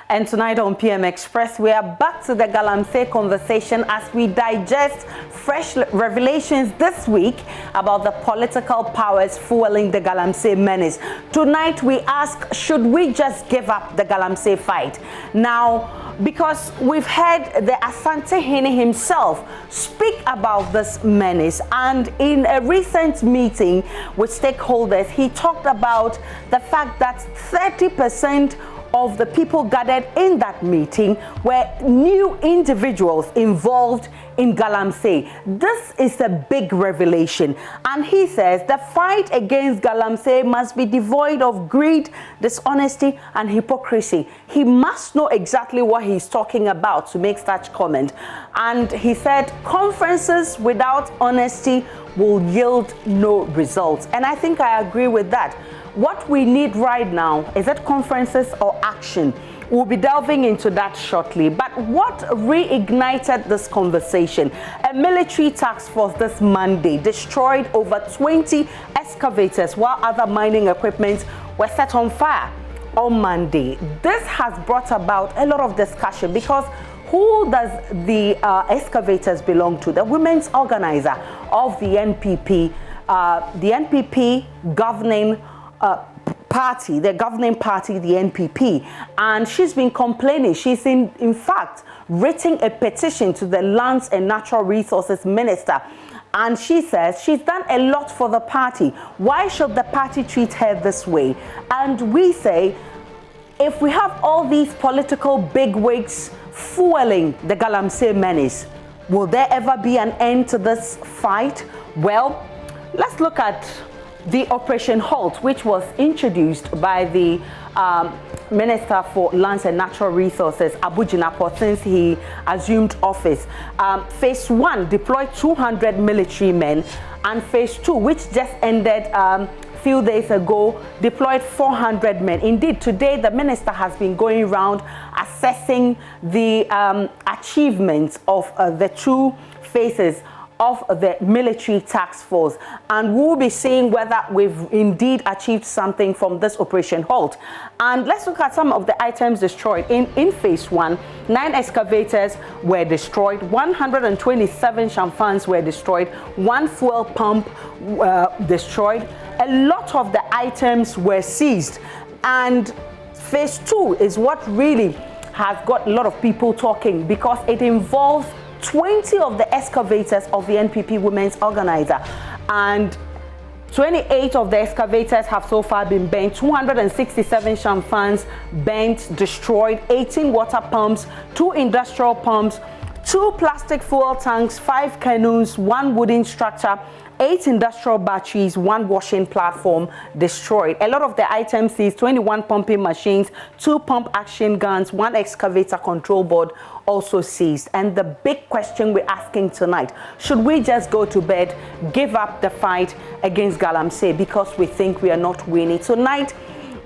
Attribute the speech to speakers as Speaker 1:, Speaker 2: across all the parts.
Speaker 1: And tonight on PM Express, we are back to the Galamsey conversation as we digest fresh revelations this week about the political powers fueling the Galamsey Menace. Tonight we ask, should we just give up the Galamsey fight? Now, because we've heard the Asante Hene himself speak about this menace, and in a recent meeting with stakeholders, he talked about the fact that 30% of the people gathered in that meeting were new individuals involved in Galamsey. This is a big revelation, and he says the fight against Galamsey must be devoid of greed, dishonesty, and hypocrisy. He must know exactly what he's talking about to make such comment. And he said conferences without honesty will yield no results. And I think I agree with that. What we need right now, is it conferences or action? We'll be delving into that shortly. But what reignited this conversation? A military task force this Monday destroyed over 20 excavators while other mining equipment were set on fire on Monday. This has brought about a lot of discussion because who does the excavators belong to? The women's organizer of the NPP, governing party, the governing party, the NPP, and she's been complaining. She's in fact written a petition to the Lands and Natural Resources Minister, and she says she's done a lot for the party. Why should the party treat her this way? And we say, if we have all these political bigwigs fueling the Galamsey Menace, will there ever be an end to this fight? Well, let's look at the Operation Halt, which was introduced by the Minister for Lands and Natural Resources, Abu Jinapor, since he assumed office. Phase 1 deployed 200 military men, and Phase 2, which just ended few days ago, deployed 400 men. Indeed, today the minister has been going around assessing the achievements of the two phases of the military task force, and we'll be seeing whether we've indeed achieved something from this Operation Halt. And let's look at some of the items destroyed. In Phase 1, 9 excavators were destroyed, 127 chamfans were destroyed, 1 fuel pump destroyed. A lot of the items were seized, and Phase 2 is what really has got a lot of people talking because it involves 20 of the excavators of the NPP Women's Organizer, and 28 of the excavators have so far been burnt, 267 chamfans burnt, destroyed, 18 water pumps, 2 industrial pumps, 2 plastic fuel tanks, 5 canoes, 1 wooden structure, 8 industrial batteries, 1 washing platform destroyed. A lot of the items is 21 pumping machines, 2 pump action guns, 1 excavator control board also seized. And the big question we're asking tonight, should we just go to bed, give up the fight against Galamsey because we think we are not winning? Tonight,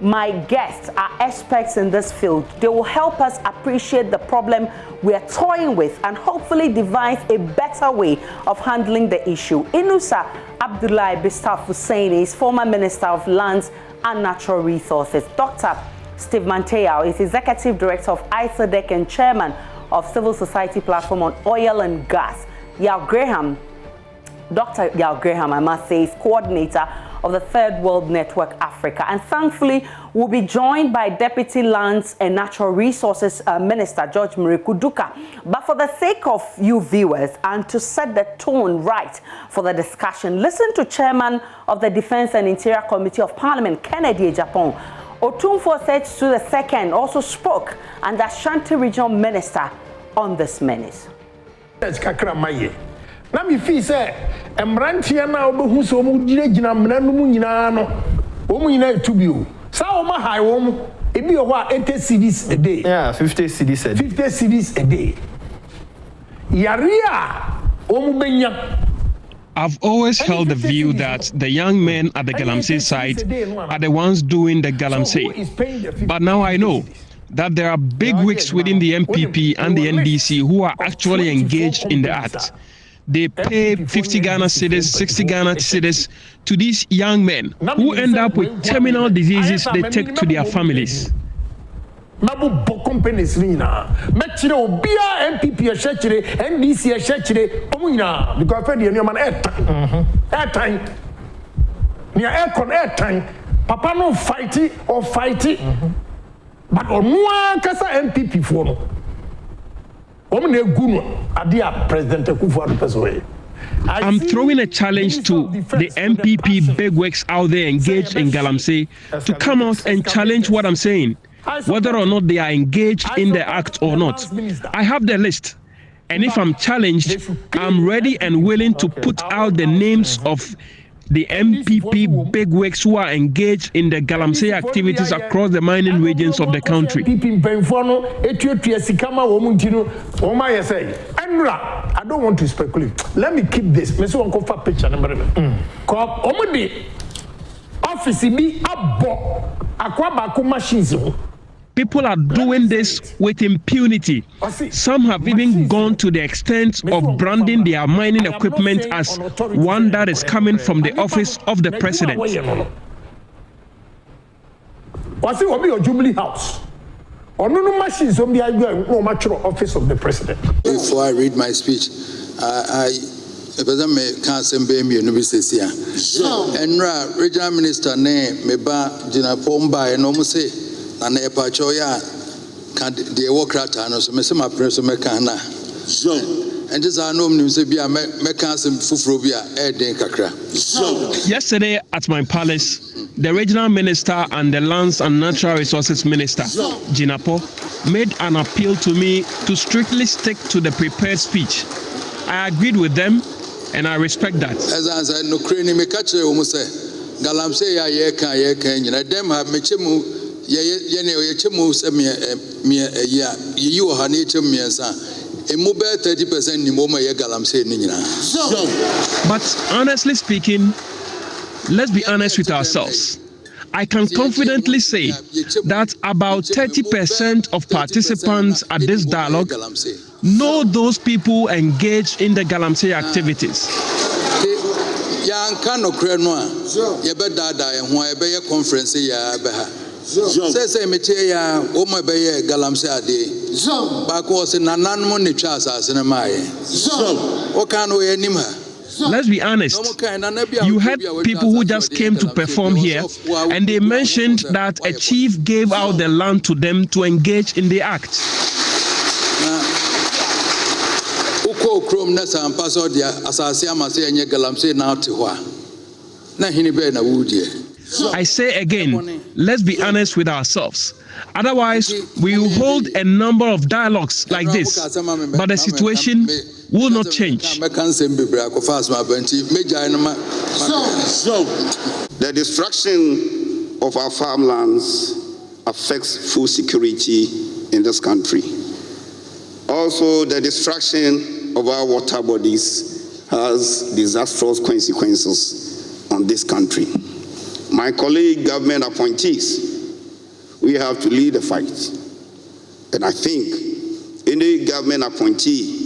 Speaker 1: my guests are experts in this field. They will help us appreciate the problem we are toying with and hopefully devise a better way of handling the issue. Inusa Abdullahi Bistaf Hussein is former Minister of Lands and Natural Resources. Dr. Steve Manteyao is Executive Director of ISODEC and Chairman of Civil Society Platform on Oil and Gas. Yao Graham, Dr. Yao Graham, I must say, is Coordinator of the Third World Network Africa. And thankfully, we'll be joined by Deputy Lands and Natural Resources Minister George Murikuduka. But for the sake of you viewers and to set the tone right for the discussion, listen to Chairman of the Defense and Interior Committee of Parliament, Kennedy Japan. Otumfuo Setsu II also spoke, and the Ashanti Regional Minister on this menace.
Speaker 2: Na mi fi say emrantia na obehu so mu gina mnanu mu nyina no wo mu nyina etubio sa wo ma hai wo mu ebi ho a 80 cedis a day.
Speaker 3: Yeah, 50 cedis a day.
Speaker 2: 50 cedis a day. Yaria wo mu benya.
Speaker 4: I've always held the view that the young men at the Galamsey site are the ones doing the Galamsey. But now I know that there are big wigs within the MPP and the NDC who are actually engaged in the act. They pay 50 Ghana cedis, 60 Ghana cedis to these young men who end up with terminal diseases they take to their families.
Speaker 2: mabu bo companies ni na mechire obia MPP ehechire NDC ehechire omu nyina because fe de nneoma na airtime nia aircon airtime papa no fight but onwa kasa MPP fo no omu na egu no ade a president Akufo-Addo person.
Speaker 4: I'm throwing a challenge to the MPP bigwigs out there engaged in Galamsey to come out and challenge what I'm saying, whether or not they are engaged in the act or not. I have the list, and if I'm challenged, I'm ready and willing to put out the names of the MPP bigwigs who are engaged in the Galamsey activities across the mining regions of the country.
Speaker 2: I don't want to speculate. Let me keep this. Picture number office be machines.
Speaker 4: People are doing this with impunity. Some have even gone to the extent of branding their mining equipment as one that is coming from the office of the president.
Speaker 2: Was it your Jubilee House? Or no machines on the office of the president.
Speaker 3: Before I read my speech, I can't send me a here. And regional minister name Meba Jina Pomba and almost say and a pachoya can the work ratano so Messama Presso Mecana. And this are no news to be a mechanism Fufrobia, Eden Kakra.
Speaker 4: Yesterday at my palace, the regional minister and the lands and natural resources minister, Jinapo, made an appeal to me to strictly stick to the prepared speech. I agreed with them, and I respect that.
Speaker 3: As I said, no crane me catch it almost say, Galamsey, ye can, you know, them have Mechemu, ye chemu, you are nature me and son. A mobile 30% in Moma Galamsey Nina.
Speaker 4: But honestly speaking, let's be honest with ourselves. I can confidently say that about 30% of participants at this dialogue know those people engaged in the Galamsey activities.
Speaker 3: Say me ya o ma be ye Galamsey ade ba ko se nanan mo ne twa asase ne maaye o kan o yanim ha.
Speaker 4: Let's be honest. You had people who just came to perform here, and they mentioned that a chief gave out the land to them to engage in the act.
Speaker 3: Uko krom na sampa so dia asase amase enye Galamsey na ate ho a na hini be na wudie.
Speaker 4: I say again, let's be honest with ourselves. Otherwise, we will hold a number of dialogues like this, but the situation will not change.
Speaker 5: The destruction of our farmlands affects food security in this country. Also, the destruction of our water bodies has disastrous consequences on this country. My colleague government appointees, we have to lead the fight. And I think any government appointee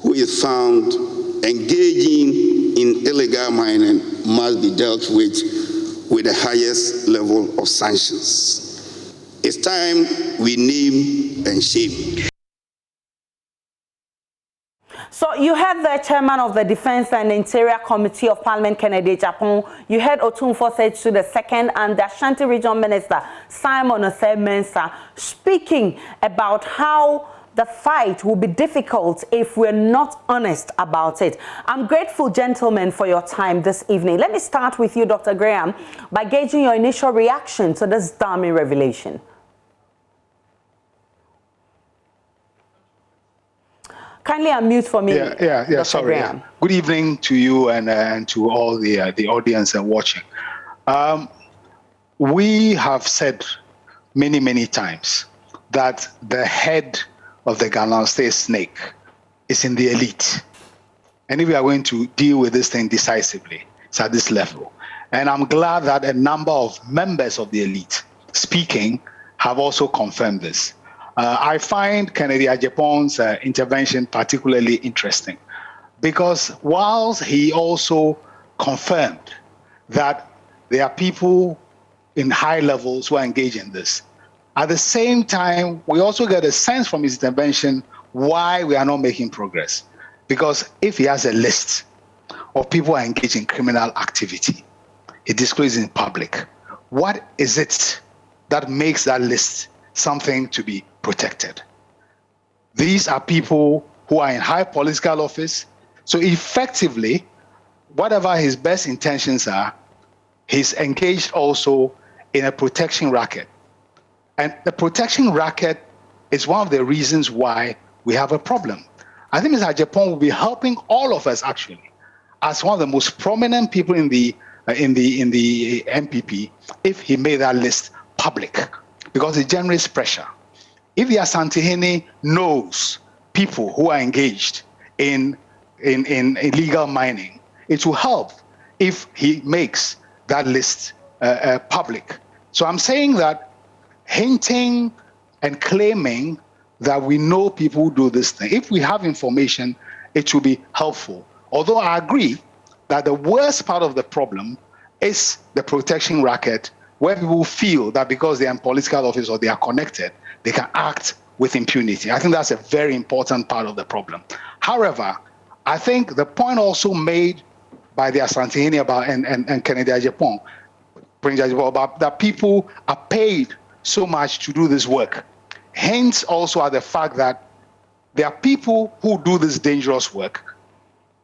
Speaker 5: who is found engaging in illegal mining must be dealt with the highest level of sanctions. It's time we name and shame.
Speaker 1: So you had the chairman of the Defense and Interior Committee of Parliament, Kennedy Japan. You had Otumfuo Setsu II and the Ashanti Regional Minister, Simon Osei-Mensah, speaking about how the fight will be difficult if we're not honest about it. I'm grateful, gentlemen, for your time this evening. Let me start with you, Dr. Graham, by gauging your initial reaction to this damning revelation. Kindly unmute for me.
Speaker 6: Yeah. Sorry. Yeah. Good evening to you and to all the audience and watching. We have said many times that the head of the Galamsey snake is in the elite, and if we are going to deal with this thing decisively, it's at this level. And I'm glad that a number of members of the elite speaking have also confirmed this. I find Kennedy Agyapong's intervention particularly interesting because whilst he also confirmed that there are people in high levels who are engaged in this, At the same time, we also get a sense from his intervention why we are not making progress. Because if he has a list of people who are engaged in criminal activity, he discloses in public, what is it that makes that list something to be protected? These are people who are in high political office. So effectively, whatever his best intentions are, he's engaged also in a protection racket. And the protection racket is one of the reasons why we have a problem. I think Mr. Ajapong will be helping all of us actually, as one of the most prominent people in the MPP, if he made that list public, because it generates pressure. If the Asantehene knows people who are engaged in illegal mining, it will help if he makes that list public. So I'm saying that hinting and claiming that we know people who do this thing, if we have information, it will be helpful. Although I agree that the worst part of the problem is the protection racket, where people feel that because they are in political office or they are connected, they can act with impunity. I think that's a very important part of the problem. However, I think the point also made by the Asantehene about and Kennedy Ajapong, about that people are paid so much to do this work. Hence also are the fact that there are people who do this dangerous work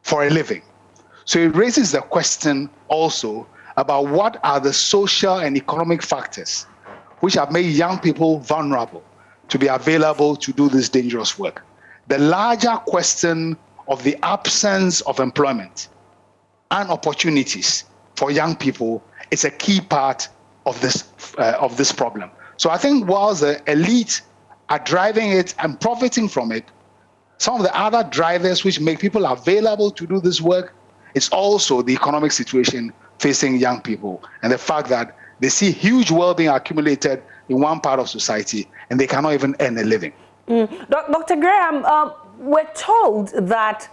Speaker 6: for a living. So it raises the question also about what are the social and economic factors which have made young people vulnerable to be available to do this dangerous work. The larger question of the absence of employment and opportunities for young people is a key part of this problem. So I think while the elite are driving it and profiting from it, some of the other drivers which make people available to do this work is also the economic situation facing young people and the fact that they see huge wealth being accumulated in one part of society and they cannot even earn a living.
Speaker 1: Dr. Graham, we're told that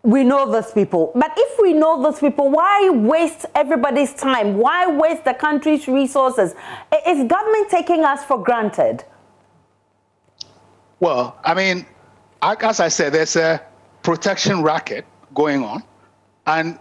Speaker 1: we know those people, but if we know those people, why waste everybody's time? Why waste the country's resources? Is government taking us for granted?
Speaker 6: Well, I mean, as I said, there's a protection racket going on. And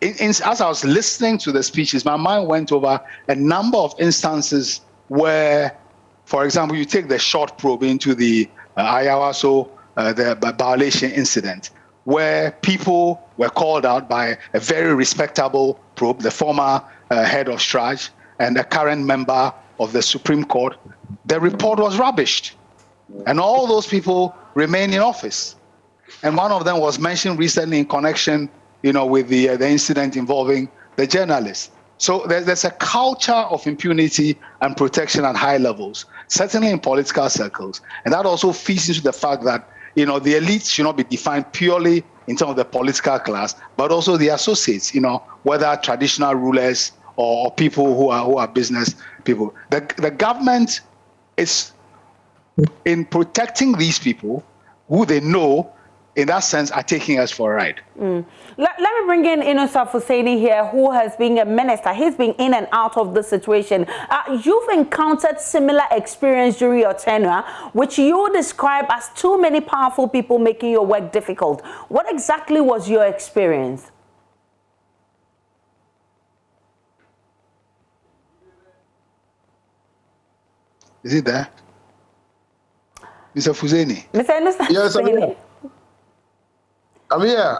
Speaker 6: as I was listening to the speeches, my mind went over a number of instances where, for example, you take the short probe into the Ayawaso, the violation incident, where people were called out by a very respectable probe, the former head of Straj and a current member of the Supreme Court. The report was rubbished. And all those people remain in office. And one of them was mentioned recently in connection, with the incident involving the journalist. So there's a culture of impunity and protection at high levels, certainly in political circles. And that also feeds into the fact that, the elites should not be defined purely in terms of the political class, but also the associates, whether traditional rulers or people who are business people. The government is in protecting these people who they know, in that sense, are taking us for a ride.
Speaker 1: Let me bring in Inusaf Hussaini here, who has been a minister. He's been in and out of the situation. You've encountered similar experience during your tenure, which you describe as too many powerful people making your work difficult. What exactly was your experience?
Speaker 6: Is it there? Mr. Fuseni.
Speaker 1: Mr. Inusaf
Speaker 7: Yes, I'm here. I'm here.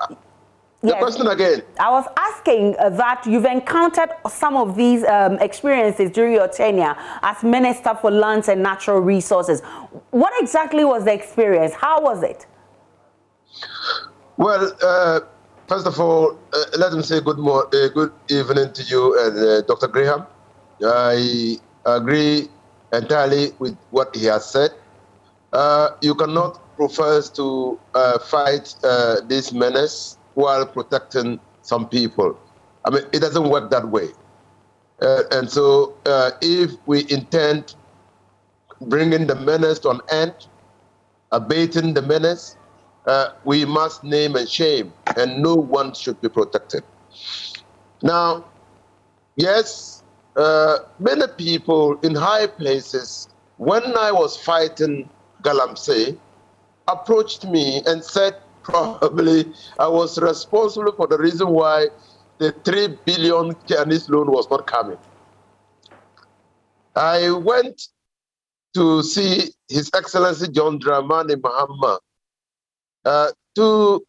Speaker 7: The
Speaker 1: Yes.
Speaker 7: question again.
Speaker 1: I was asking that you've encountered some of these experiences during your tenure as Minister for Lands and Natural Resources. What exactly was the experience? How was it?
Speaker 7: Well, first of all, let me say good evening to you and Dr. Graham. I agree entirely with what he has said. You cannot profess to fight this menace while protecting some people. I mean, it doesn't work that way. And so if we intend bringing the menace to an end, abating the menace, we must name and shame, and no one should be protected. Now, yes, many people in high places when I was fighting Galamsey, approached me and said probably I was responsible for the reason why the 3 billion Chinese loan was not coming. I went to see His Excellency John Dramani Mahama to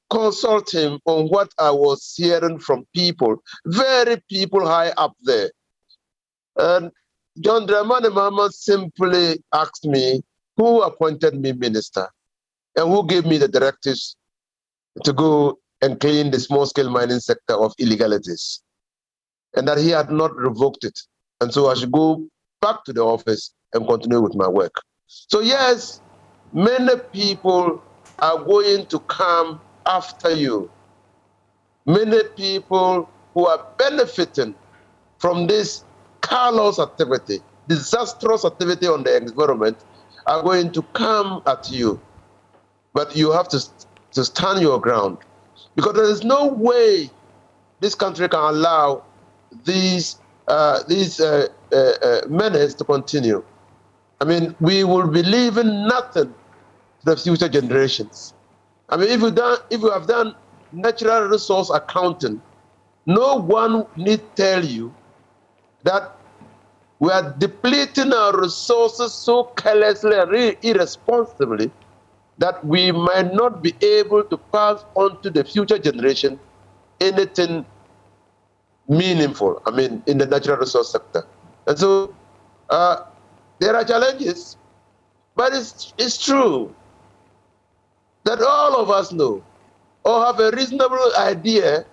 Speaker 7: consult him on what I was hearing from people, very people high up there. And John Dramani Mahama simply asked me who appointed me minister and who gave me the directives to go and clean the small-scale mining sector of illegalities, and that he had not revoked it. And so I should go back to the office and continue with my work. So yes, many people are going to come after you. Many people who are benefiting from this callous activity, disastrous activity on the environment, are going to come at you. But you have to stand your ground, because there is no way this country can allow these menace to continue. I mean, we will be leaving nothing to the future generations. I mean, if you have done natural resource accounting, no one need tell you that we are depleting our resources so carelessly and irresponsibly that we might not be able to pass on to the future generation anything meaningful, I mean, in the natural resource sector. And so there are challenges, but it's true that all of us know or have a reasonable idea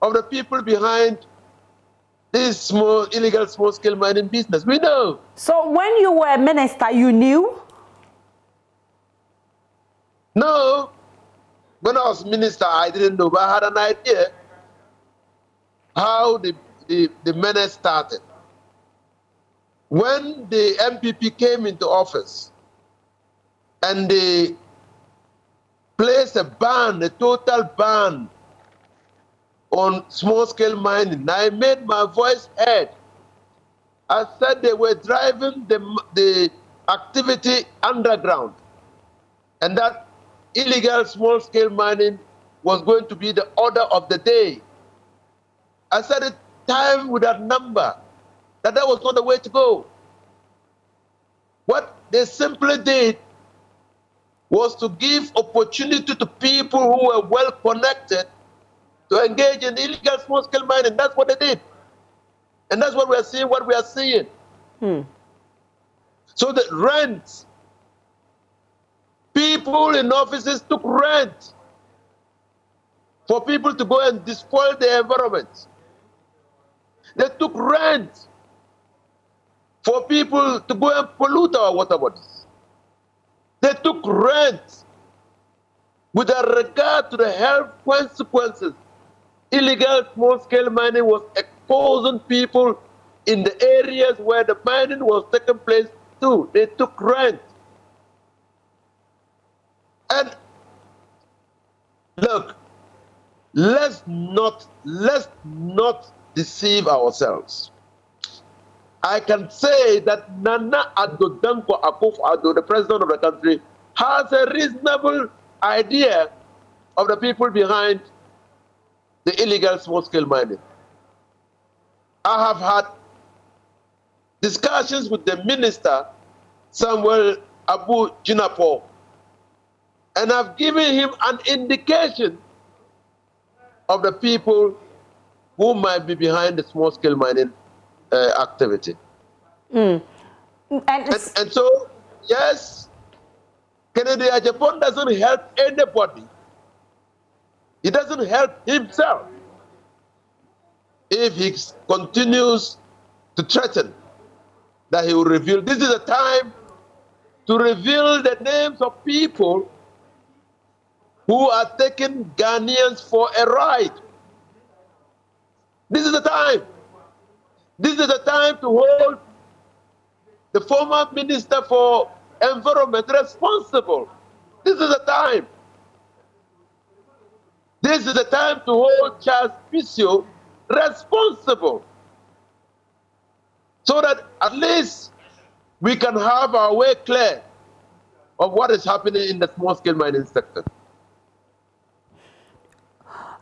Speaker 7: of the people behind this illegal small-scale mining business. We know.
Speaker 1: So when you were minister, you knew?
Speaker 7: No. When I was minister, I didn't know, but I had an idea how the menace started. When the MPP came into office and they placed a ban, a total ban on small-scale mining, I made my voice heard. I said they were driving the activity underground, and that illegal small-scale mining was going to be the order of the day. I said it time without number, that was not the way to go. What they simply did was to give opportunity to people who were well connected to engage in illegal small-scale mining. That's what they did. And that's what we are seeing. So the rent, people in offices took rent for people to go and despoil the environment. They took rent for people to go and pollute our water bodies. They took rent with regard to the health consequences. Illegal small-scale mining was exposing people in the areas where the mining was taking place too. They took rent. And look, let's not deceive ourselves. I can say that Nana Addo Dankwa Akufo-Addo, the president of the country, has a reasonable idea of the people behind the illegal small-scale mining. I have had discussions with the minister, Samuel Abu Jinapo, and I've given him an indication of the people who might be behind the small-scale mining activity. And so, yes, Kennedy Ajapon doesn't help anybody. He doesn't help himself if he continues to threaten that he will reveal. This is a time to reveal the names of people who are taking Ghanaians for a ride. This is the time. This is the time to hold the former Minister for Environment responsible. This is the time. This is the time to hold Charles Pisio responsible, so that at least we can have our way clear of what is happening in the small-scale mining sector.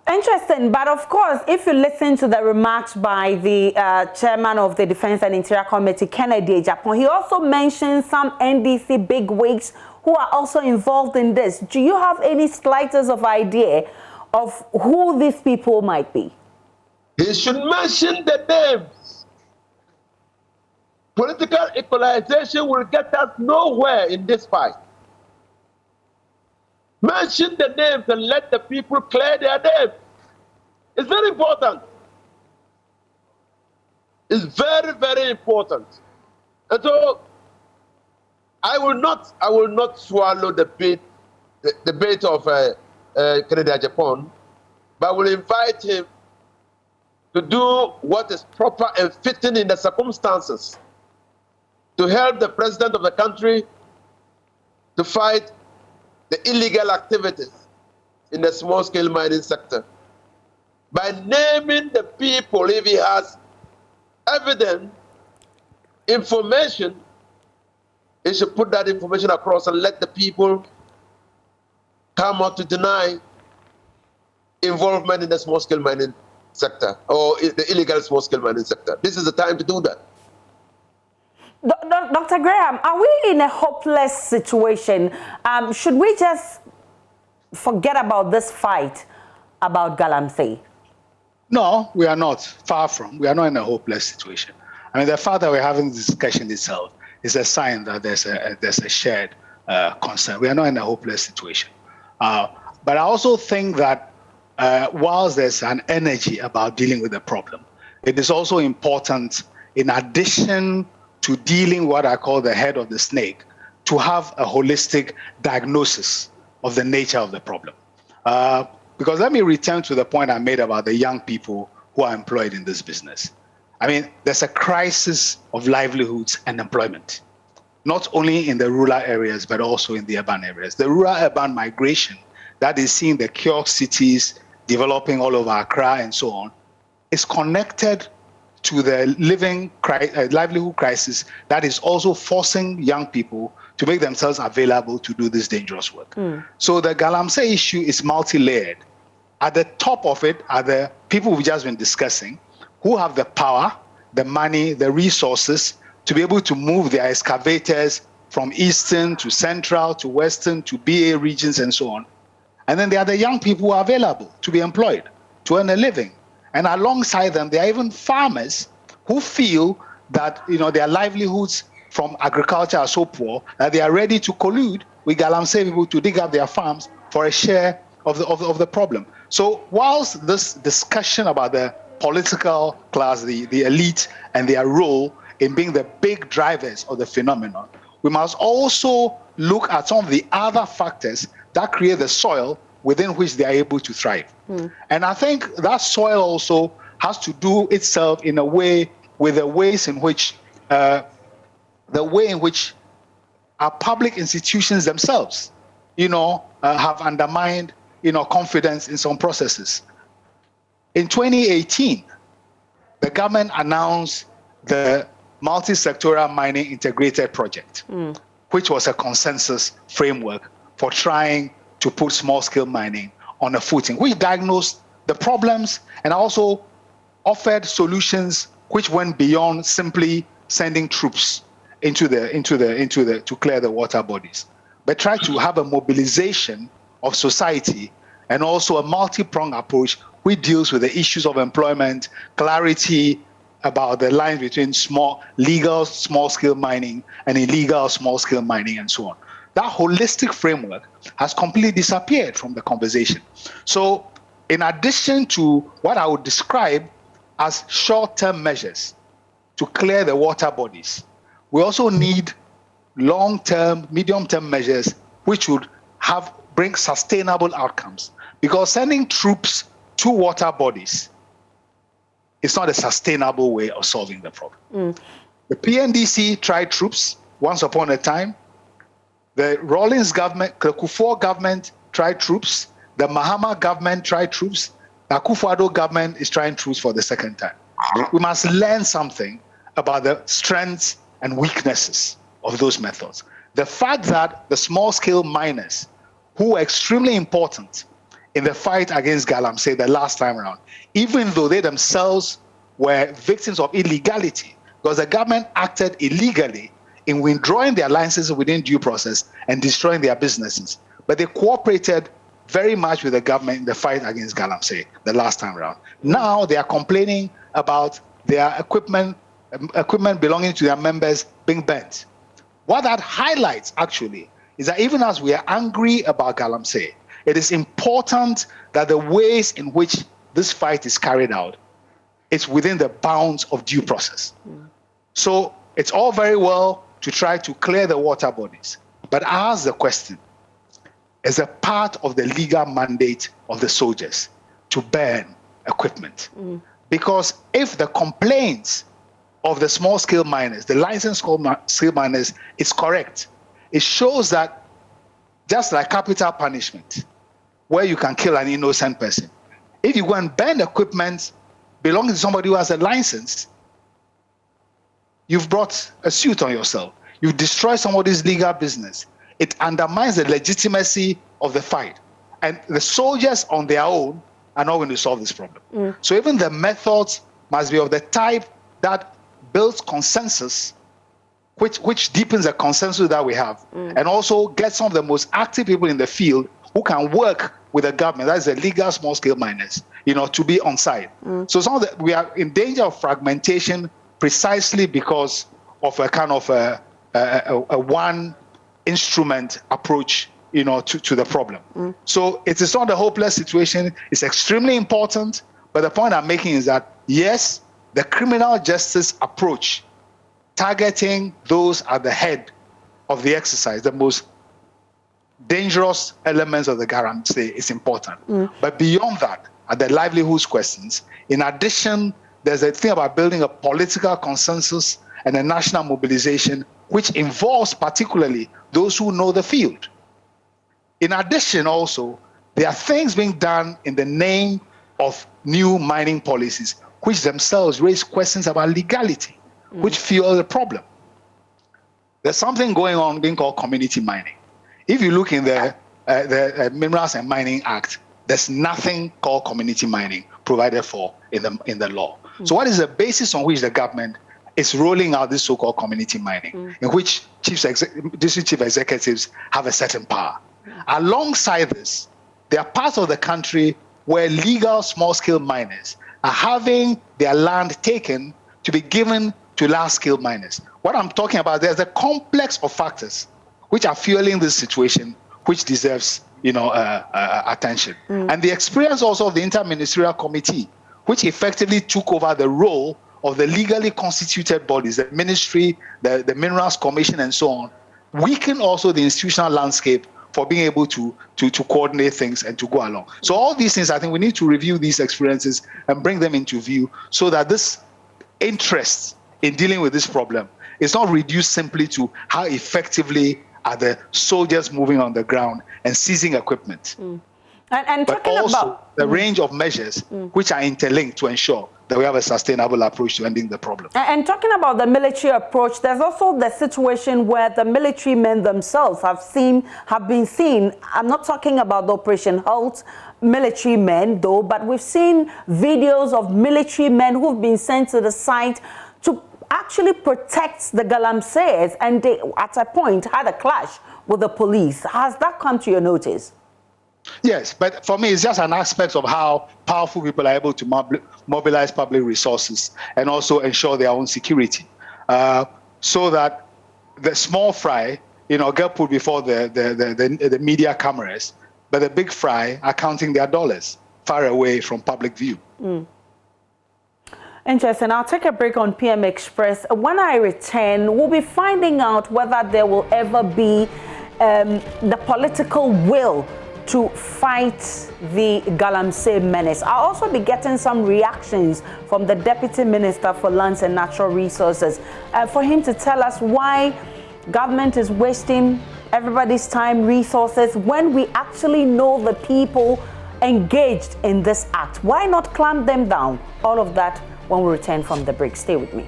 Speaker 1: Interesting, but of course, if you listen to the remarks by the chairman of the Defense and Interior Committee, Kennedy Japan, he also mentioned some NDC bigwigs who are also involved in this. Do you have any slightest of idea of who these people might be?
Speaker 7: He should mention the names. Political equalization will get us nowhere in this fight. Mention the names and let the people clear their names. It's very important. It's very, very important. And so I will not swallow the bait of Kennedy Japan, but I will invite him to do what is proper and fitting in the circumstances to help the president of the country to fight the illegal activities in the small-scale mining sector. By naming the people, if he has evidence, information, he should put that information across and let the people come out to deny involvement in the small-scale mining sector or the illegal small-scale mining sector. This is the time to do that.
Speaker 1: Dr. Graham, are we in a hopeless situation? Should we just forget about this fight about Galamsey?
Speaker 6: No, we are not. Far from. We are not in a hopeless situation. I mean, the fact that we're having this discussion itself is a sign that there's a shared concern. We are not in a hopeless situation. But I also think that whilst there's an energy about dealing with the problem, it is also important, in addition to dealing what I call the head of the snake, to have a holistic diagnosis of the nature of the problem. Because let me return to the point I made about the young people who are employed in this business. I mean, there's a crisis of livelihoods and employment, not only in the rural areas, but also in the urban areas. The rural-urban migration that is seeing the kiosk cities developing all over Accra and so on is connected to the livelihood crisis that is also forcing young people to make themselves available to do this dangerous work. So the Galamsey issue is multi-layered. At the top of it are the people we've just been discussing who have the power, the money, the resources to be able to move their excavators from eastern to central to western to BA regions and so on. And then there are the young people who are available to be employed, to earn a living. And alongside them, there are even farmers who feel that their livelihoods from agriculture are so poor that they are ready to collude with Galamsey people to dig up their farms for a share of the problem. So whilst this discussion about the political class, the elite, and their role in being the big drivers of the phenomenon, we must also look at some of the other factors that create the soil within which they are able to thrive. And I think that soil also has to do itself in a way with the ways in which our public institutions themselves, have undermined, confidence in some processes. In 2018, the government announced the multi-sectoral mining integrated project, which was a consensus framework for trying to put small-scale mining on a footing. We diagnosed the problems and also offered solutions which went beyond simply sending troops to clear the water bodies, but tried to have a mobilization of society and also a multi-pronged approach which deals with the issues of employment, clarity about the lines between legal small-scale mining and illegal small-scale mining and so on. That holistic framework has completely disappeared from the conversation. So in addition to what I would describe as short-term measures to clear the water bodies, we also need long-term, medium-term measures which would bring sustainable outcomes. Because sending troops to water bodies is not a sustainable way of solving the problem. The PNDC tried troops once upon a time. The Rawlings government, the Kufuor government tried troops. The Mahama government tried troops. The Akufo-Addo government is trying troops for the second time. We must learn something about the strengths and weaknesses of those methods. The fact that the small-scale miners, who were extremely important in the fight against Galamsey the last time around, even though they themselves were victims of illegality, because the government acted illegally in withdrawing their licenses within due process and destroying their businesses. But they cooperated very much with the government in the fight against Galamsey the last time around. Now they are complaining about their equipment belonging to their members being burnt. What that highlights, actually, is that even as we are angry about Galamsey, it is important that the ways in which this fight is carried out is within the bounds of due process. So it's all very well to try to clear the water bodies, but I ask the question, as a part of the legal mandate of the soldiers to burn equipment? Because if the complaints of the small-scale miners, the licensed small-scale miners, is correct, it shows that just like capital punishment, where you can kill an innocent person, if you go and burn equipment belonging to somebody who has a license, you've brought a suit on yourself. You've destroyed somebody's legal business. It undermines the legitimacy of the fight. And the soldiers on their own are not going to solve this problem. So even the methods must be of the type that builds consensus, which deepens the consensus that we have, and also gets some of the most active people in the field who can work with the government, that is the legal small-scale miners, to be on side. So we are in danger of fragmentation precisely because of a kind of a one instrument approach, to the problem. So it is not a hopeless situation. It's extremely important. But the point I'm making is that, yes, the criminal justice approach, targeting those at the head of the exercise, the most dangerous elements of the Galamsey, is important. But beyond that, at the livelihoods questions, in addition, there's a thing about building a political consensus and a national mobilization, which involves particularly those who know the field. In addition, also, there are things being done in the name of new mining policies, which themselves raise questions about legality, which fuel the problem. There's something going on being called community mining. If you look in the Minerals and Mining Act, there's nothing called community mining provided for in the law. So what is the basis on which the government is rolling out this so-called community mining, in which district chief executives have a certain power? Alongside this, there are parts of the country where legal small-scale miners are having their land taken to be given to large-scale miners. What I'm talking about, there's a complex of factors which are fueling this situation, which deserves attention. And the experience also of the Interministerial Committee, which effectively took over the role of the legally constituted bodies, the ministry, the Minerals Commission, and so on, weaken also the institutional landscape for being able to coordinate things and to go along. So all these things, I think we need to review these experiences and bring them into view so that this interest in dealing with this problem is not reduced simply to how effectively are the soldiers moving on the ground and seizing equipment. But also the range of measures which are interlinked to ensure that we have a sustainable approach to ending the problem.
Speaker 1: And talking about the military approach, there's also the situation where the military men themselves have been seen. I'm not talking about the Operation Halt military men, though, but we've seen videos of military men who've been sent to the site to actually protect the Galamseys, and they, at a point, had a clash with the police. Has that come to your notice?
Speaker 6: Yes, but for me, it's just an aspect of how powerful people are able to mobilize public resources and also ensure their own security, so that the small fry, get put before the media cameras, but the big fry are counting their dollars far away from public view.
Speaker 1: Interesting. I'll take a break on PM Express. When I return, we'll be finding out whether there will ever be the political will to fight the Galamsey Menace. I'll also be getting some reactions from the Deputy Minister for Lands and Natural Resources for him to tell us why government is wasting everybody's time, resources, when we actually know the people engaged in this act. Why not clamp them down? All of that when we return from the break. Stay with me.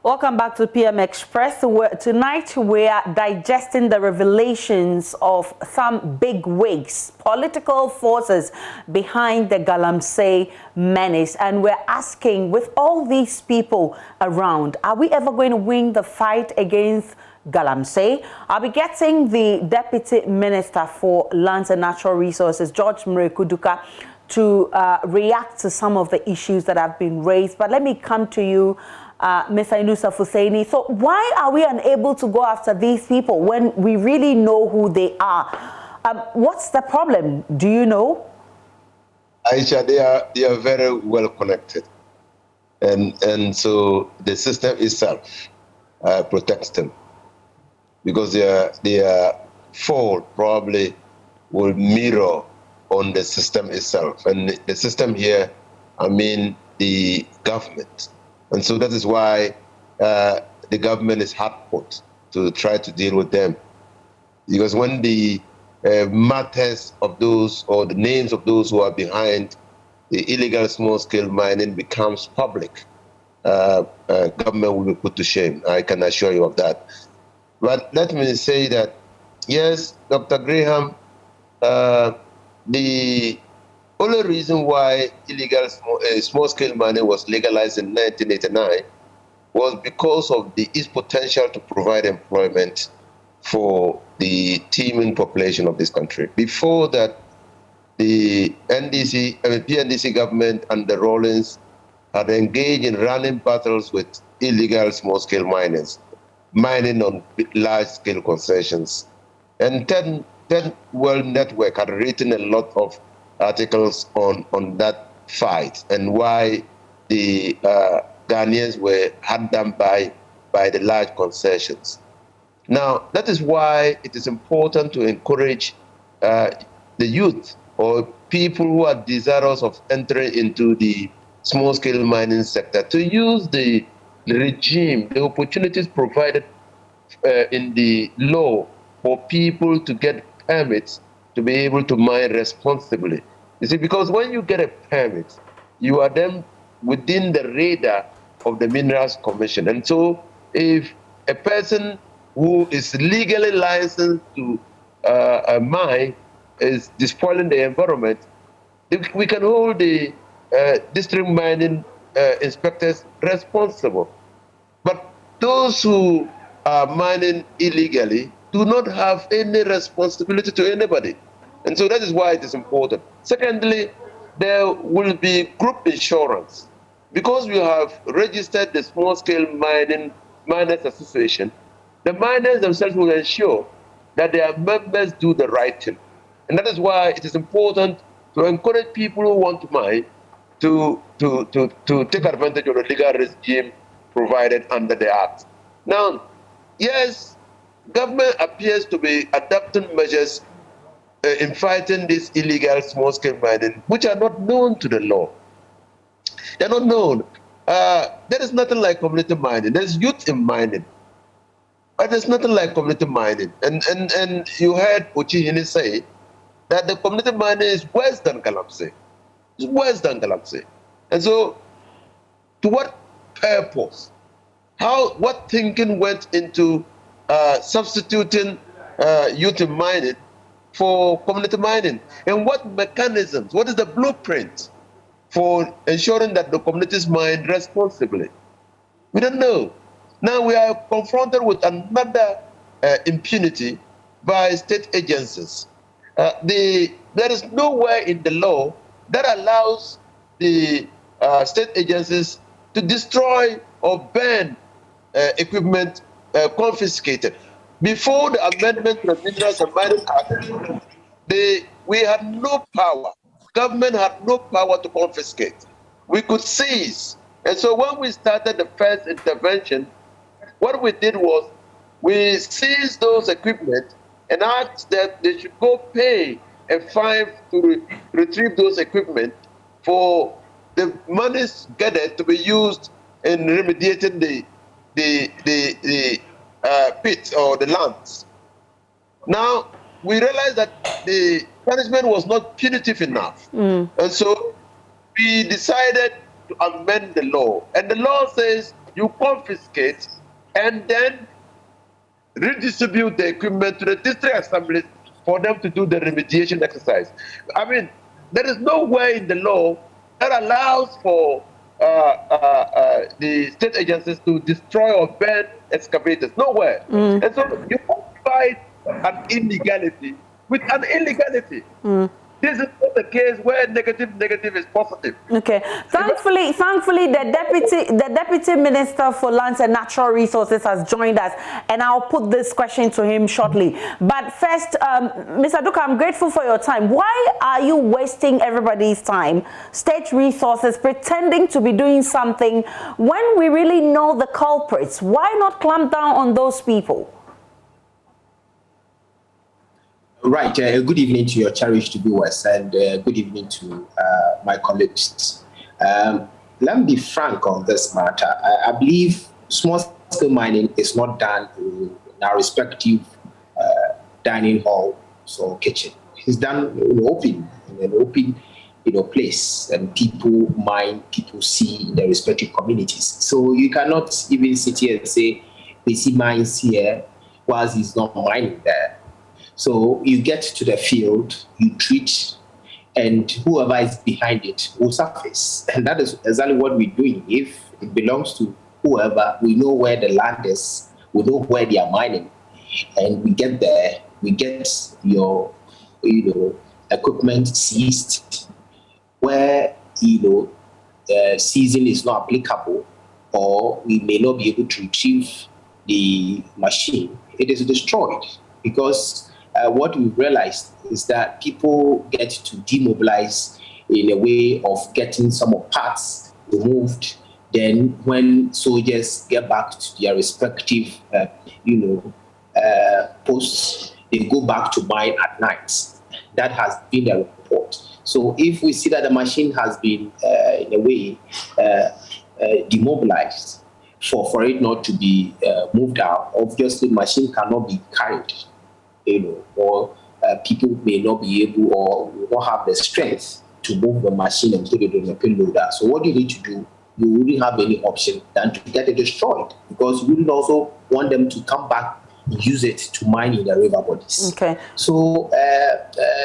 Speaker 1: Welcome back to PM Express. Tonight we are digesting the revelations of some big wigs, political forces behind the Galamsey Menace. And we're asking, with all these people around, are we ever going to win the fight against Galamsey? I'll be getting the Deputy Minister for Lands and Natural Resources, George Mrekuduka, to react to some of the issues that have been raised. But let me come to you, Mr. Inusa Fuseni. So why are we unable to go after these people when we really know who they are? What's the problem? Do you know?
Speaker 7: Aisha, they are very well connected. And so the system itself protects them. Because their fall probably will mirror on the system itself. And the system here, I mean the government. And so that is why the government is hard put to try to deal with them. Because when the matters of those or the names of those who are behind the illegal small-scale mining becomes public, government will be put to shame. I can assure you of that. But let me say that, yes, Dr. Graham, the only reason why illegal small-scale mining was legalized in 1989 was because of its potential to provide employment for the teeming population of this country. Before that, the PNDC government and the Rawlings had engaged in running battles with illegal small-scale miners, mining on large-scale concessions. And 10 World Network had written a lot of articles on that fight and why the Ghanaians were had done by the large concessions. Now, that is why it is important to encourage the youth or people who are desirous of entering into the small-scale mining sector to use the regime, the opportunities provided in the law for people to get permits to be able to mine responsibly. You see, because when you get a permit, you are then within the radar of the Minerals Commission. And so if a person who is legally licensed to mine is despoiling the environment, we can hold the district mining inspectors responsible. But those who are mining illegally do not have any responsibility to anybody. And so that is why it is important. Secondly, there will be group insurance. Because we have registered the small-scale miners association, the miners themselves will ensure that their members do the right thing. And that is why it is important to encourage people who want to mine to take advantage of the legal regime provided under the Act. Now, yes, government appears to be adopting measures in fighting this illegal small-scale mining, which are not known to the law. They're not known. There is nothing like community mining. There's youth in mining. But there's nothing like community mining. And you heard Ochihini say that the community mining is worse than Galamsey. It's worse than Galamsey. And so, to what purpose? What thinking went into substituting youth in mining for community mining? And what mechanisms, what is the blueprint for ensuring that the communities mine responsibly? We don't know. Now we are confronted with another impunity by state agencies. There is nowhere in the law that allows the state agencies to destroy or burn equipment confiscated. Before the amendment to the Minerals and Mining Act, we had no power. Government had no power to confiscate. We could seize. And so when we started the first intervention, what we did was we seized those equipment and asked that they should go pay a fine to retrieve those equipment for the monies gathered to be used in remediating the pits or the lands. Now, we realized that the punishment was not punitive enough. And so we decided to amend the law. And the law says you confiscate and then redistribute the equipment to the district assemblies for them to do the remediation exercise. I mean, there is nowhere in the law that allows for the state agencies to destroy or burn excavators. Nowhere. And so you can't fight an illegality with an illegality. This is not the case where negative is positive.
Speaker 1: Okay. Thankfully, the deputy minister for lands and natural resources has joined us, and I'll put this question to him shortly. But first, Mr. Duka, I'm grateful for your time. Why are you wasting everybody's time, state resources, pretending to be doing something when we really know the culprits? Why not clamp down on those people?
Speaker 8: Right. Good evening to your cherished viewers, and good evening to my colleagues. Let me be frank on this matter. I believe small-scale mining is not done in our respective dining halls or kitchen. It's done in an open place, and people mine, people see in their respective communities. So you cannot even sit here and say, they see mines here, whilst he's not mining there. So you get to the field, you treat, and whoever is behind it will surface. And that is exactly what we're doing. If it belongs to whoever, we know where the land is, we know where they are mining, and we get there, we get your, equipment seized, where, seizing is not applicable, or we may not be able to retrieve the machine. It is destroyed, because what we've realized is that people get to demobilize in a way of getting some of parts removed. Then when soldiers get back to their respective, posts, they go back to mine at night. That has been the report. So if we see that the machine has been, in a way, demobilized for it not to be moved out, obviously the machine cannot be carried. Or people may not be able or will not have the strength to move the machine and put it on the payloader. So what you need to do, you wouldn't have any option than to get it destroyed, because you wouldn't also want them to come back and use it to mine in the river bodies.
Speaker 1: Okay.
Speaker 8: So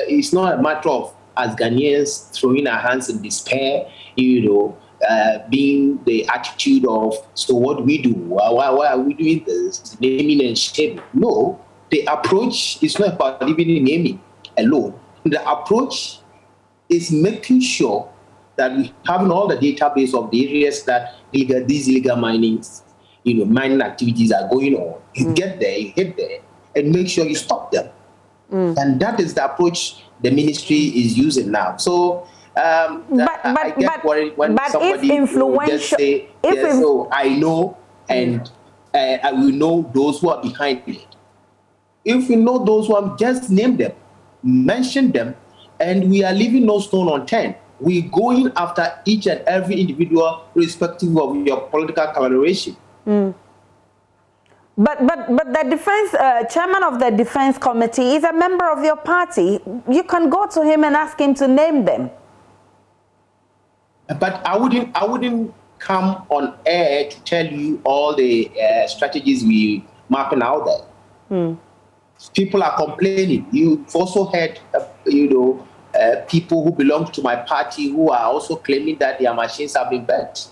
Speaker 8: it's not a matter of, as Ghanaians, throwing our hands in despair, being the attitude of, so what do we do? Why are we doing this? Naming and shaming. No. The approach is not about even naming alone. The approach is making sure that we have all the database of the areas that these illegal mining activities are going on. You get there, you hit there, and make sure you stop them. And that is the approach the ministry is using now. So I get worried when somebody will just say, so I know, and I will know those who are behind it. If we know those one, just name them, mention them, and we are leaving no stone unturned. We're going after each and every individual, irrespective of your political coloration.
Speaker 1: But the defense chairman of the defense committee is a member of your party. You can go to him and ask him to name them.
Speaker 8: But I wouldn't come on air to tell you all the strategies we mapping out there. People are complaining. You've also heard, people who belong to my party who are also claiming that their machines have been burnt.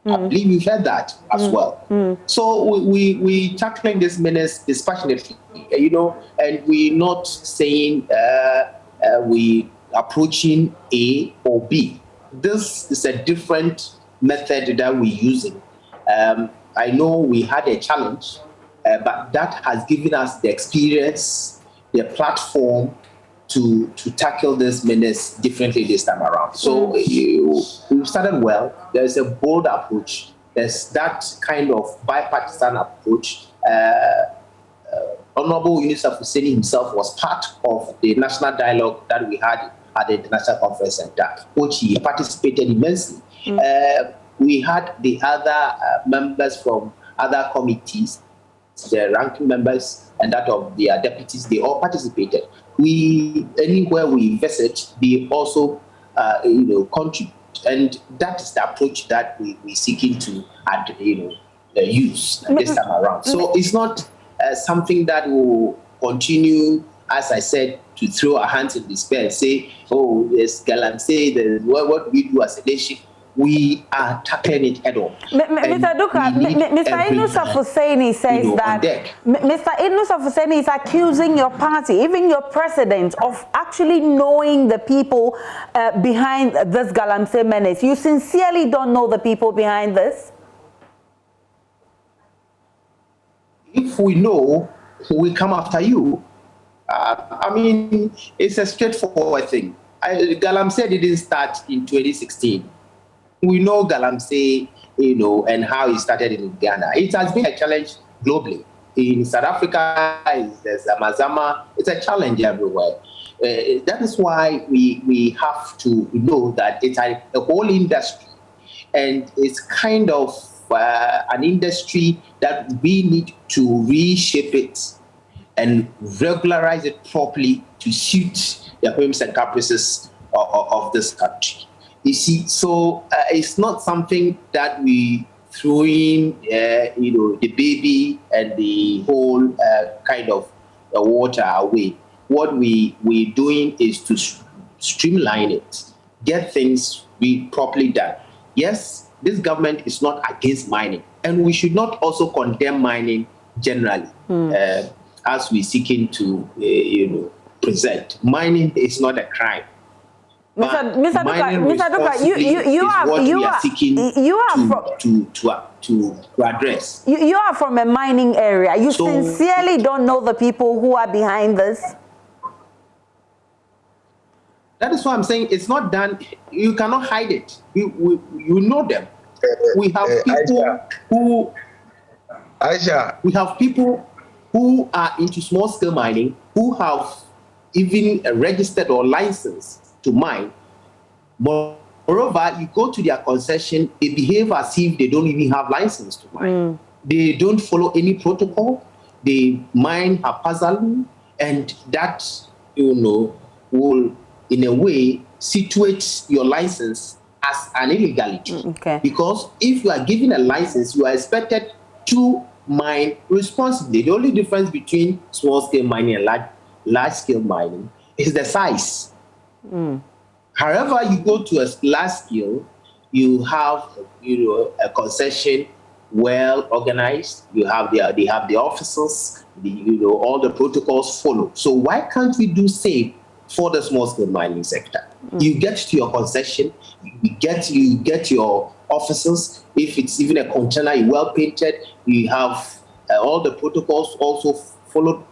Speaker 8: I believe you've heard that as well. So we tackling this menace dispassionately, and we're not saying we approaching A or B. This is a different method that we're using. I know we had a challenge, but that has given us the experience, the platform to tackle this menace differently this time around. So we've started well. There's a bold approach. There's that kind of bipartisan approach. Honorable Yunus Hussein himself was part of the national dialogue that we had at the International Conference Center, which he participated immensely. We had the other members from other committees, the ranking members and that of their deputies, they all participated. Anywhere we visit, they also contribute. And that is the approach that we're seeking to use this time around. So it's not something that will continue, as I said, to throw our hands in despair and say, oh, yes, Galamsey, what we do as a nation, we are tackling it head on.
Speaker 1: Mr. Duka, Mr. Inusaf Hussaini says that Mr. Inusaf Hussaini is accusing your party, even your president, of actually knowing the people behind this Galamsey Menace. You sincerely don't know the people behind this?
Speaker 8: If we know, we come after you. I mean, it's a straightforward thing. Galamsey didn't start in 2016. We know Galamsey, and how he started in Ghana. It has been a challenge globally. In South Africa, there's Amazama. It's a challenge everywhere. That is why we have to know that it's a whole industry, and it's kind of an industry that we need to reshape it and regularize it properly to suit the whims and caprices of this country. You see, so it's not something that we throw in, the baby and the whole kind of water away. What we're doing is to streamline it, get things properly done. Yes, this government is not against mining, and we should not also condemn mining generally, as we're seeking to, present. Mining is not a crime.
Speaker 1: Mr. Duka, you are
Speaker 8: to address.
Speaker 1: You are from a mining area. You sincerely don't know the people who are behind this.
Speaker 8: That is why I'm saying it's not done. You cannot hide it. You know them. We have people who.
Speaker 7: Aisha.
Speaker 8: We have people who are into small scale mining who have even registered or licensed to mine. Moreover, you go to their concession, they behave as if they don't even have license to mine. They don't follow any protocol. They mine haphazardly, and that, will, in a way, situate your license as an illegality.
Speaker 1: Okay.
Speaker 8: Because if you are given a license, you are expected to mine responsibly. The only difference between small-scale mining and large-scale mining is the size. However, you go to a large scale, you have a concession well organized. They have the officers. All the protocols follow. So why can't we do same for the small scale mining sector? You get to your concession, you get your officers. If it's even a container, you well painted. You have all the protocols also followed.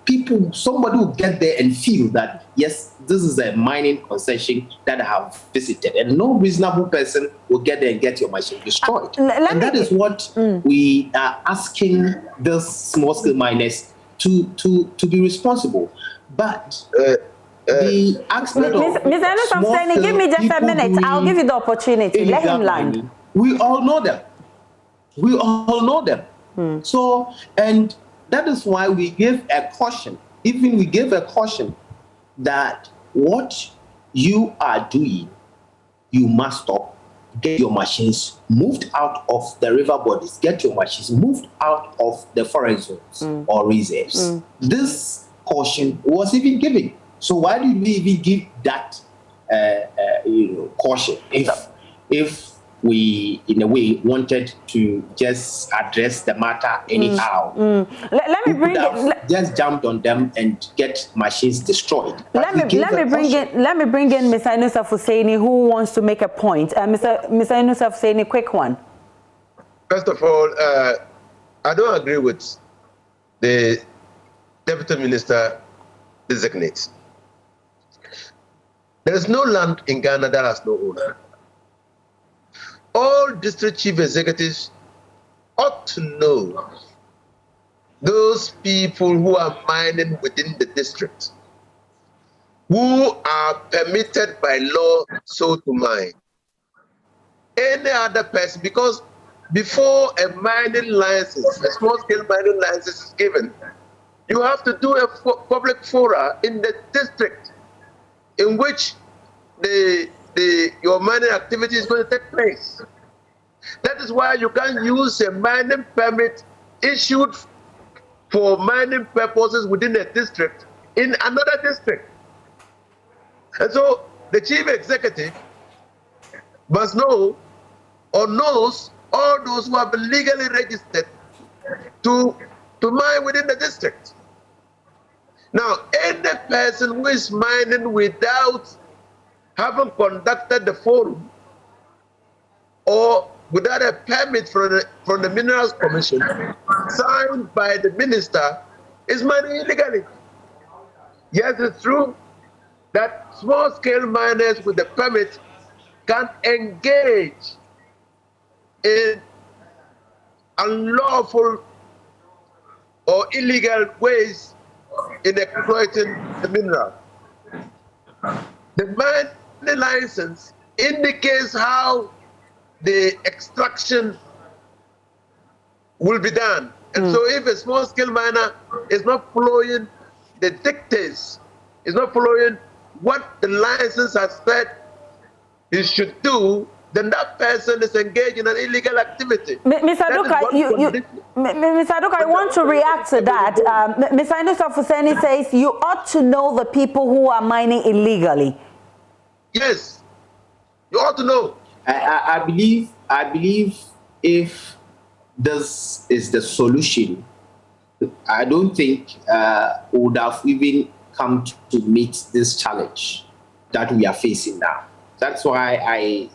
Speaker 8: Somebody will get there and feel that, yes, this is a mining concession that I have visited, and no reasonable person will get there and get your machine destroyed. And that is what we are asking the small-scale miners to be responsible. But the aspect of
Speaker 1: Mr. give me just a minute. I'll give you the opportunity. Let him land.
Speaker 8: Mining, we all know them. We all know them. So, and that is why we give a caution. Even we give a caution that what you are doing, you must stop. Get your machines moved out of the river bodies. Get your machines moved out of the forest zones or reserves. This caution was even given. So why did we even give that caution if we, in a way, wanted to just address the matter anyhow?
Speaker 1: Let me bring it.
Speaker 8: Just jumped on them and get machines destroyed.
Speaker 1: Let me bring in Mr. Inusaf Hussaini, who wants to make a point. Mr. Inusaf Hussaini, quick one.
Speaker 7: First of all, I don't agree with the Deputy Minister designate. There is no land in Ghana that has no owner. All district chief executives ought to know those people who are mining within the district, who are permitted by law so to mine. Any other person, because before a mining license, a small-scale mining license is given, you have to do a public fora in the district in which the your mining activity is going to take place. That is why you can't use a mining permit issued for mining purposes within a district in another district. And so the chief executive must know or knows all those who have been legally registered to mine within the district. Now, any person who is mining without having conducted the forum or without a permit from the Minerals Commission signed by the minister is mining illegally. Yes, it's true that small-scale miners with the permit can engage in unlawful or illegal ways in exploiting the mineral. The mining license indicates how the extraction will be done. And so if a small-scale miner is not following the dictates, is not following what the license has said he should do, then that person is engaged in an illegal activity.
Speaker 1: Mr. Duka, Mr. Duka, I want to react to that. Mr. Inusa Fuseni says you ought to know the people who are mining illegally.
Speaker 7: Yes, you ought to know.
Speaker 8: I believe if this is the solution, I don't think we would have even come to meet this challenge that we are facing now. That's why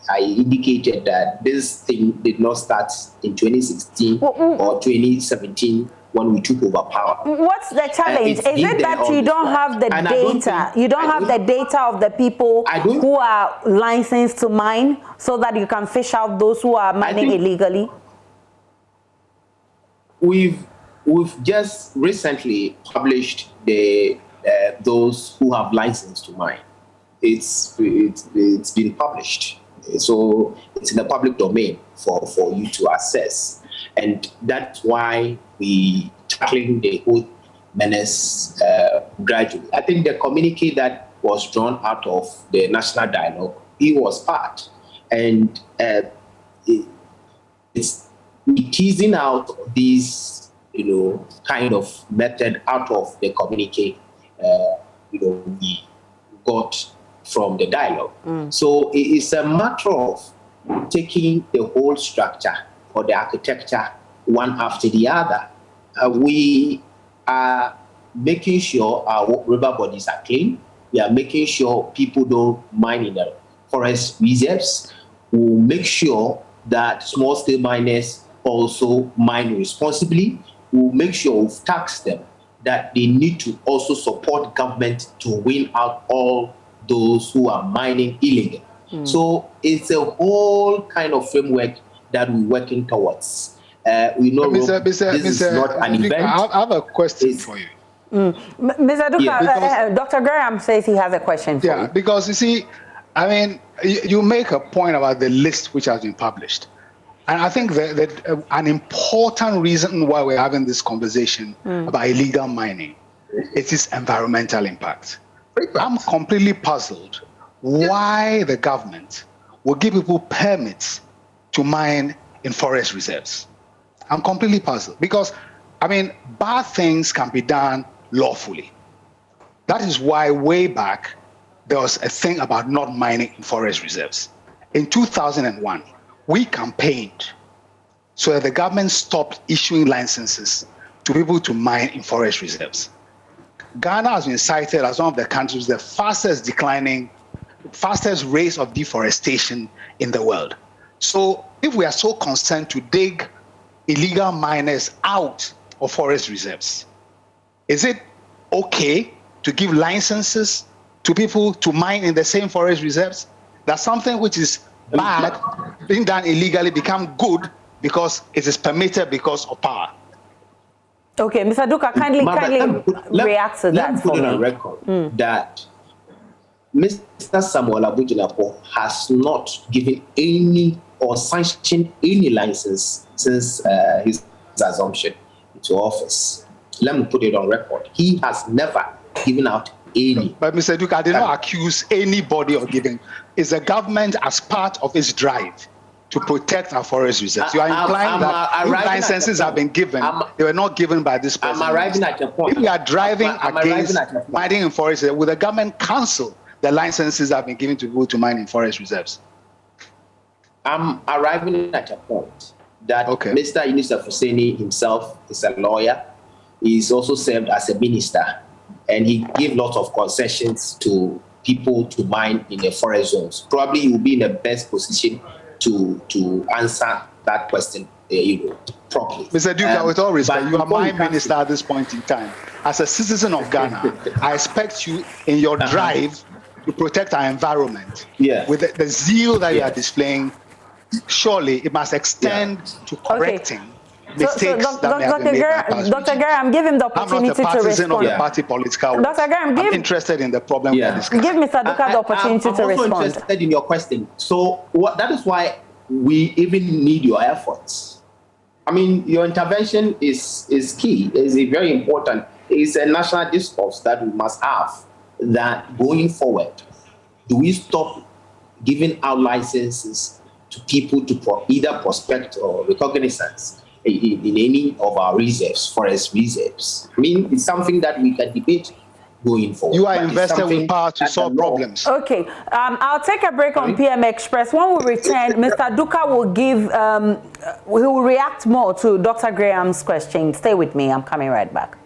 Speaker 8: I indicated that this thing did not start in 2016 or 2017 when we took over power.
Speaker 1: What's the challenge? Is it that you don't have the data? You don't have the data of the people who are licensed to mine so that you can fish out those who are mining illegally?
Speaker 8: We've just recently published those who have license to mine. It's been published, so it's in the public domain for you to access, and that's why we tackling the whole menace gradually. I think the communique that was drawn out of the national dialogue, it was part, and it's teasing out these kind of method out of the communique we got from the dialogue. So it's a matter of taking the whole structure or the architecture one after the other. We are making sure our river bodies are clean. We are making sure people don't mine in the forest reserves. We'll make sure that small-scale miners also mine responsibly. We'll make sure we've taxed them that they need to also support government to win out all those who are mining illegally. So it's a whole kind of framework that we're working towards. We know this is not an event.
Speaker 6: I have a question for you.
Speaker 1: Mr. Duka, Dr. Graham says he has a question for you.
Speaker 6: Yeah, because you see, I mean, you make a point about the list which has been published. And I think that an important reason why we're having this conversation about illegal mining is its environmental impact. I'm completely puzzled why the government will give people permits to mine in forest reserves. I'm completely puzzled because, I mean, bad things can be done lawfully. That is why way back there was a thing about not mining in forest reserves. In 2001, we campaigned so that the government stopped issuing licenses to people to mine in forest reserves. Ghana has been cited as one of the countries with the fastest rate of deforestation in the world. So if we are so concerned to dig illegal miners out of forest reserves, is it okay to give licenses to people to mine in the same forest reserves? That something which is bad, being done illegally, become good because it is permitted because of power.
Speaker 1: Okay, Mr. Duka, kindly react to that.
Speaker 8: Let me put it on record that Mr. Samuel Abujinapo has not given any or sanctioned any license since his assumption into office. Let me put it on record. He has never given out any.
Speaker 6: But Mr. Duke, I did not accuse anybody of giving. It's the government as part of its drive to protect our forest reserves. You are implying that licenses have been given. They were not given by this person.
Speaker 8: I'm arriving at your point.
Speaker 6: If we are driving against mining in forest, will the government cancel the licenses that have been given to people to mine in forest reserves?
Speaker 8: I'm arriving at a point that Mr. Yunusa Fuseni himself is a lawyer. He's also served as a minister, and he gave lots of concessions to people to mine in the forest zones. Probably he will be in the best position to answer that question properly.
Speaker 6: Mr. Duke, with all respect, you are my minister at this point in time. As a citizen of Ghana, I expect you in your drive to protect our environment. With the zeal that you are displaying, surely it must extend to correcting mistakes that may have been made by past
Speaker 1: Dr. Graham, give him the opportunity to respond.
Speaker 6: I'm not a partisan of the party political.
Speaker 1: Dr. Graham,
Speaker 6: I'm interested in the problem we are discussing.
Speaker 1: Give Mr. Duka the opportunity to respond.
Speaker 8: I'm also interested in your question. So that is why we even need your efforts. I mean, your intervention is key. Is very important. It's a national discourse that we must have. That going forward, do we stop giving out licenses to people to either prospect or recognizance in any of our reserves, forest reserves? I mean, it's something that we can debate going forward.
Speaker 6: You are invested with power to solve problems.
Speaker 1: Okay, I'll take a break on PM Express. When we return, Mr. Duka will give, he will react more to Dr. Graham's question. Stay with me, I'm coming right back.